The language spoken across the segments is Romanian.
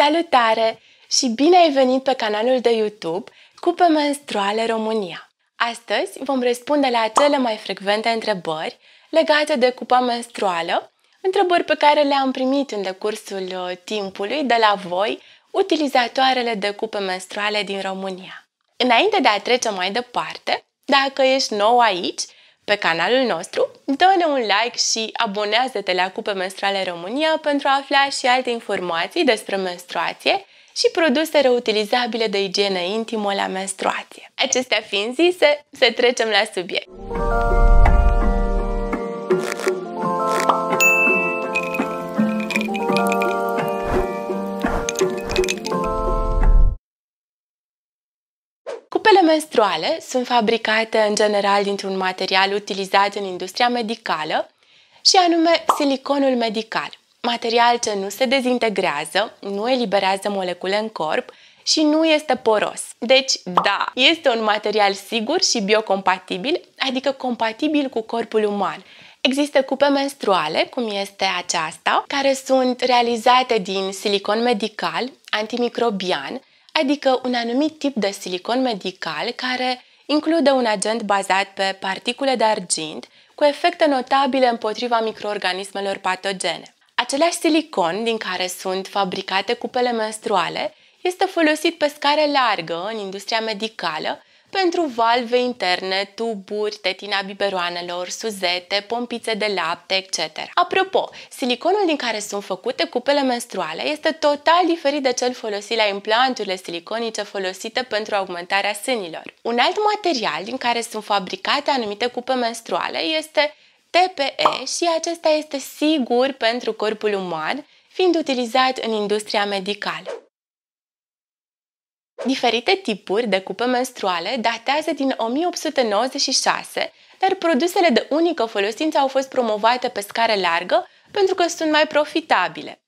Salutare și bine ai venit pe canalul de YouTube Cupe Menstruale România. Astăzi vom răspunde la cele mai frecvente întrebări legate de cupa menstruală, întrebări pe care le-am primit în decursul timpului de la voi, utilizatoarele de cupe menstruale din România. Înainte de a trece mai departe, dacă ești nou aici, pe canalul nostru, dă-ne un like și abonează-te la Cupe Menstruale România pentru a afla și alte informații despre menstruație și produse reutilizabile de igienă intimă la menstruație. Acestea fiind zise, să trecem la subiect. Cupele menstruale sunt fabricate în general dintr-un material utilizat în industria medicală și anume siliconul medical, material ce nu se dezintegrează, nu eliberează molecule în corp și nu este poros. Deci, da, este un material sigur și biocompatibil, adică compatibil cu corpul uman. Există cupe menstruale, cum este aceasta, care sunt realizate din silicon medical, antimicrobian, adică un anumit tip de silicon medical care include un agent bazat pe particule de argint cu efecte notabile împotriva microorganismelor patogene. Același silicon din care sunt fabricate cupele menstruale este folosit pe scară largă în industria medicală pentru valve interne, tuburi, tetina biberoanelor, suzete, pompițe de lapte, etc. Apropo, siliconul din care sunt făcute cupele menstruale este total diferit de cel folosit la implanturile siliconice folosite pentru augmentarea sânilor. Un alt material din care sunt fabricate anumite cupe menstruale este TPE și acesta este sigur pentru corpul uman, fiind utilizat în industria medicală. Diferite tipuri de cupe menstruale datează din 1896, dar produsele de unică folosință au fost promovate pe scară largă pentru că sunt mai profitabile.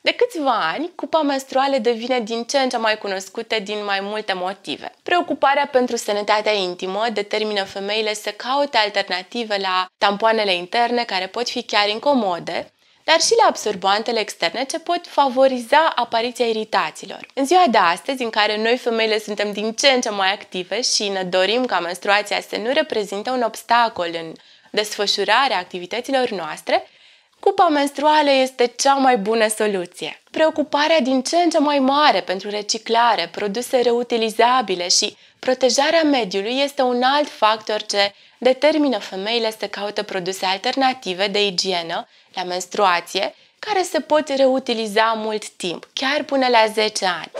De câțiva ani, cupa menstruală devine din ce în ce mai cunoscută din mai multe motive. Preocuparea pentru sănătatea intimă determină femeile să caute alternative la tampoanele interne, care pot fi chiar incomode, dar și la absorbantele externe ce pot favoriza apariția iritațiilor. În ziua de astăzi, în care noi femeile suntem din ce în ce mai active și ne dorim ca menstruația să nu reprezinte un obstacol în desfășurarea activităților noastre, cupa menstruală este cea mai bună soluție. Preocuparea din ce în ce mai mare pentru reciclare, produse reutilizabile și protejarea mediului este un alt factor ce determină femeile să caute produse alternative de igienă la menstruație, care se pot reutiliza mult timp, chiar până la 10 ani.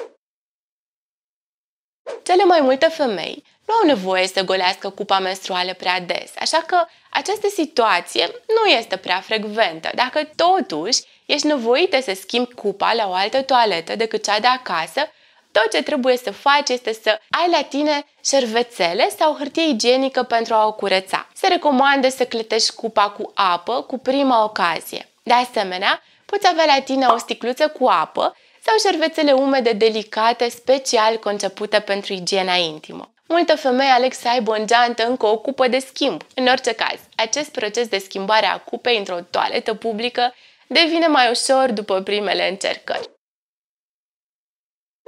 Cele mai multe femei nu au nevoie să golească cupa menstruală prea des, așa că această situație nu este prea frecventă. Dacă totuși ești nevoită să schimbi cupa la o altă toaletă decât cea de acasă, tot ce trebuie să faci este să ai la tine șervețele sau hârtie igienică pentru a o curăța. Se recomandă să clătești cupa cu apă cu prima ocazie. De asemenea, poți avea la tine o sticluță cu apă sau șervețele umede delicate special concepute pentru igiena intimă. Multe femei aleg să aibă în geantă încă o cupă de schimb. În orice caz, acest proces de schimbare a cupei într-o toaletă publică devine mai ușor după primele încercări.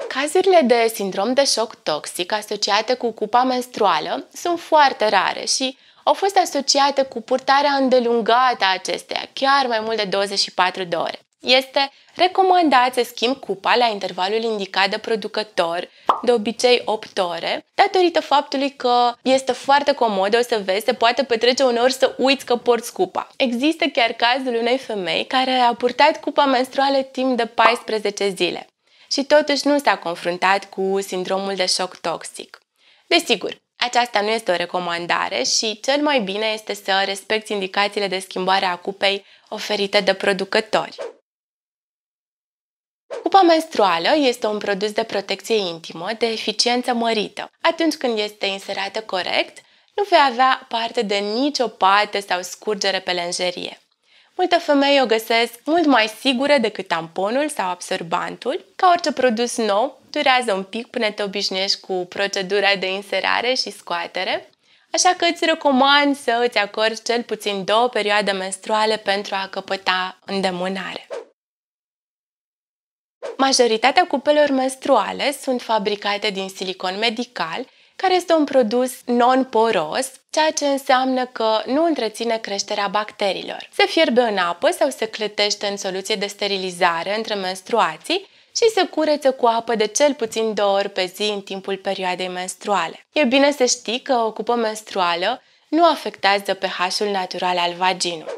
Cazurile de sindrom de șoc toxic asociate cu cupa menstruală sunt foarte rare și au fost asociate cu purtarea îndelungată a acesteia, chiar mai mult de 24 de ore. Este recomandat să schimbi cupa la intervalul indicat de producător, de obicei 8 ore, datorită faptului că este foarte comod, o să vezi, se poate petrece uneori să uiți că porți cupa. Există chiar cazul unei femei care a purtat cupa menstruală timp de 14 zile și totuși nu s-a confruntat cu sindromul de șoc toxic. Desigur, aceasta nu este o recomandare și cel mai bine este să respecti indicațiile de schimbare a cupei oferite de producători. Cupa menstruală este un produs de protecție intimă de eficiență mărită. Atunci când este inserată corect, nu vei avea parte de nicio pată sau scurgere pe lenjerie. Multe femei o găsesc mult mai sigură decât tamponul sau absorbantul. Ca orice produs nou, durează un pic până te obișnuiești cu procedura de inserare și scoatere, așa că îți recomand să îți acorzi cel puțin 2 perioade menstruale pentru a căpăta îndemânare. Majoritatea cupelor menstruale sunt fabricate din silicon medical, care este un produs non-poros, ceea ce înseamnă că nu întreține creșterea bacteriilor. Se fierbe în apă sau se clătește în soluție de sterilizare între menstruații și se curăță cu apă de cel puțin 2 ori pe zi în timpul perioadei menstruale. E bine să știi că o cupă menstruală nu afectează pH-ul natural al vaginului.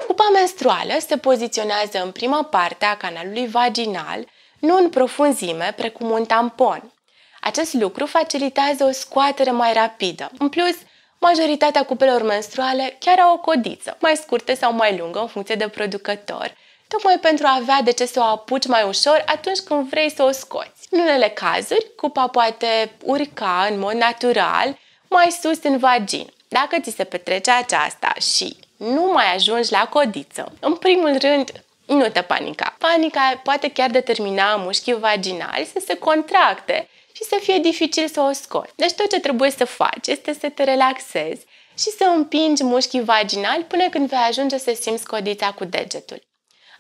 Cupa menstruală se poziționează în prima parte a canalului vaginal, nu în profunzime, precum un tampon. Acest lucru facilitează o scoatere mai rapidă. În plus, majoritatea cupelor menstruale chiar au o codiță, mai scurtă sau mai lungă în funcție de producător, tocmai pentru a avea de ce să o apuci mai ușor atunci când vrei să o scoți. În unele cazuri, cupa poate urca în mod natural mai sus în vagin. Dacă ți se petrece aceasta și nu mai ajungi la codiță, în primul rând, nu te panica. Panica poate chiar determina mușchii vaginali să se contracte și să fie dificil să o scoți. Deci tot ce trebuie să faci este să te relaxezi și să împingi mușchii vaginali până când vei ajunge să simți codița cu degetul.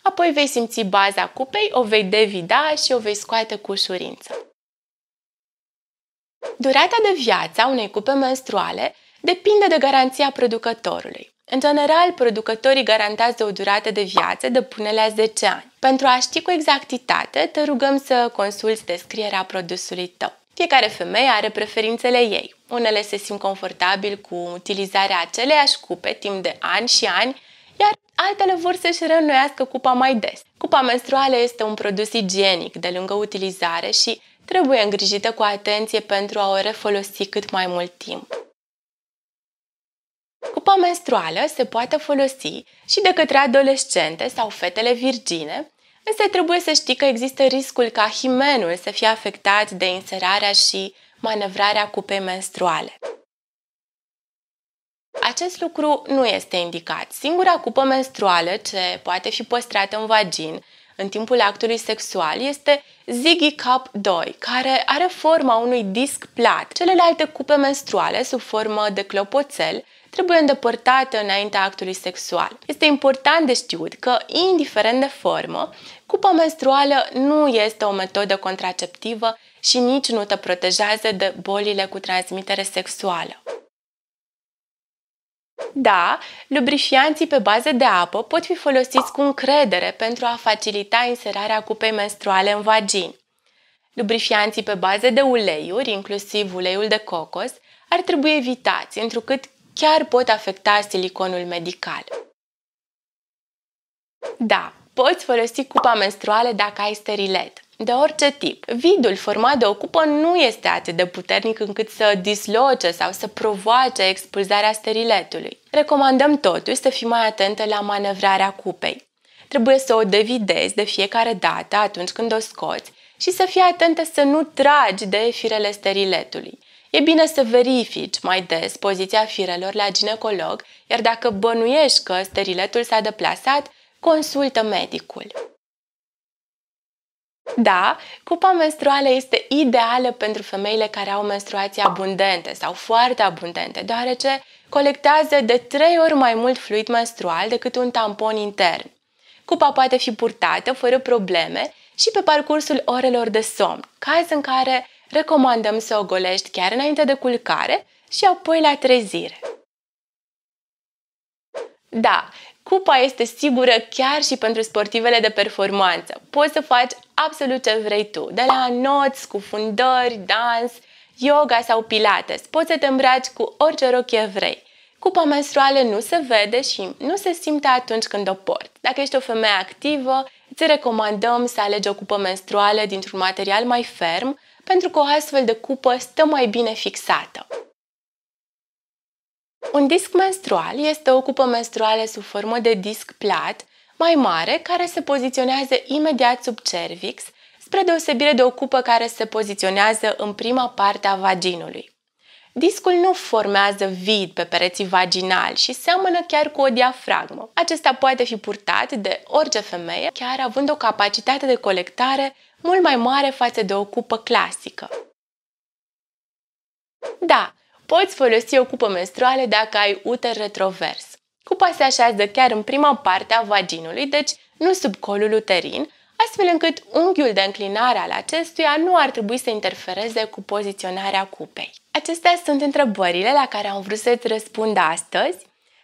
Apoi vei simți baza cupei, o vei devida și o vei scoate cu ușurință. Durata de viață a unei cupe menstruale depinde de garanția producătorului. În general, producătorii garantează o durată de viață de până la 10 ani. Pentru a ști cu exactitate, te rugăm să consulți descrierea produsului tău. Fiecare femeie are preferințele ei. Unele se simt confortabil cu utilizarea aceleiași cupe timp de ani și ani, iar altele vor să-și reînnoiască cupa mai des. Cupa menstruală este un produs igienic de lungă utilizare și trebuie îngrijită cu atenție pentru a o refolosi cât mai mult timp. Cupa menstruală se poate folosi și de către adolescente sau fetele virgine, însă trebuie să știi că există riscul ca himenul să fie afectat de inserarea și manevrarea cupei menstruale. Acest lucru nu este indicat. Singura cupă menstruală ce poate fi păstrată în vagin în timpul actului sexual este Ziggy Cup 2, care are forma unui disc plat. Celelalte cupe menstruale, sub formă de clopoțel, trebuie îndepărtate înaintea actului sexual. Este important de știut că, indiferent de formă, cupa menstruală nu este o metodă contraceptivă și nici nu te protejează de bolile cu transmitere sexuală. Da, lubrifianții pe bază de apă pot fi folosiți cu încredere pentru a facilita inserarea cupei menstruale în vagin. Lubrifianții pe bază de uleiuri, inclusiv uleiul de cocos, ar trebui evitați, întrucât chiar pot afecta siliconul medical. Da, poți folosi cupa menstruală dacă ai sterilet, de orice tip. Vidul format de o cupă nu este atât de puternic încât să disloce sau să provoace expulzarea steriletului. Recomandăm totuși să fii mai atentă la manevrarea cupei. Trebuie să o devidezi de fiecare dată atunci când o scoți și să fii atentă să nu tragi de firele steriletului. E bine să verifici mai des poziția firelor la ginecolog, iar dacă bănuiești că steriletul s-a deplasat, consultă medicul. Da, cupa menstruală este ideală pentru femeile care au menstruații abundente sau foarte abundente, deoarece colectează de 3 ori mai mult fluid menstrual decât un tampon intern. Cupa poate fi purtată fără probleme și pe parcursul orelor de somn, caz în care recomandăm să o golești chiar înainte de culcare și apoi la trezire. Da, cupa este sigură chiar și pentru sportivele de performanță. Poți să faci absolut ce vrei tu, de la not, scufundări, dans, yoga sau pilates. Poți să te îmbraci cu orice rochie vrei. Cupa menstruală nu se vede și nu se simte atunci când o porți. Dacă ești o femeie activă, îți recomandăm să alegi o cupă menstruală dintr-un material mai ferm, pentru că o astfel de cupă stă mai bine fixată. Un disc menstrual este o cupă menstruală sub formă de disc plat, mai mare, care se poziționează imediat sub cervix, spre deosebire de o cupă care se poziționează în prima parte a vaginului. Discul nu formează vid pe pereții vaginali și seamănă chiar cu o diafragmă. Acesta poate fi purtat de orice femeie, chiar având o capacitate de colectare mult mai mare față de o cupă clasică. Da, poți folosi o cupă menstruală dacă ai uter retrovers. Cupa se așează chiar în prima parte a vaginului, deci nu sub colul uterin, astfel încât unghiul de înclinare al acestuia nu ar trebui să interfereze cu poziționarea cupei. Acestea sunt întrebările la care am vrut să-ți răspund astăzi.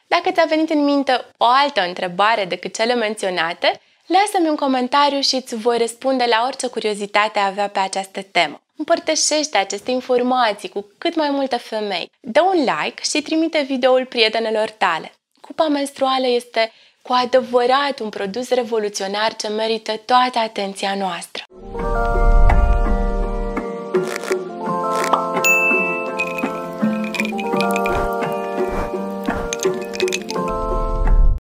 Dacă ți-a venit în minte o altă întrebare decât cele menționate, lasă-mi un comentariu și îți voi răspunde la orice curiozitate ai avea pe această temă. Împărtășește aceste informații cu cât mai multe femei. Dă un like și trimite videoul prietenelor tale. Cupa menstruală este cu adevărat un produs revoluționar ce merită toată atenția noastră.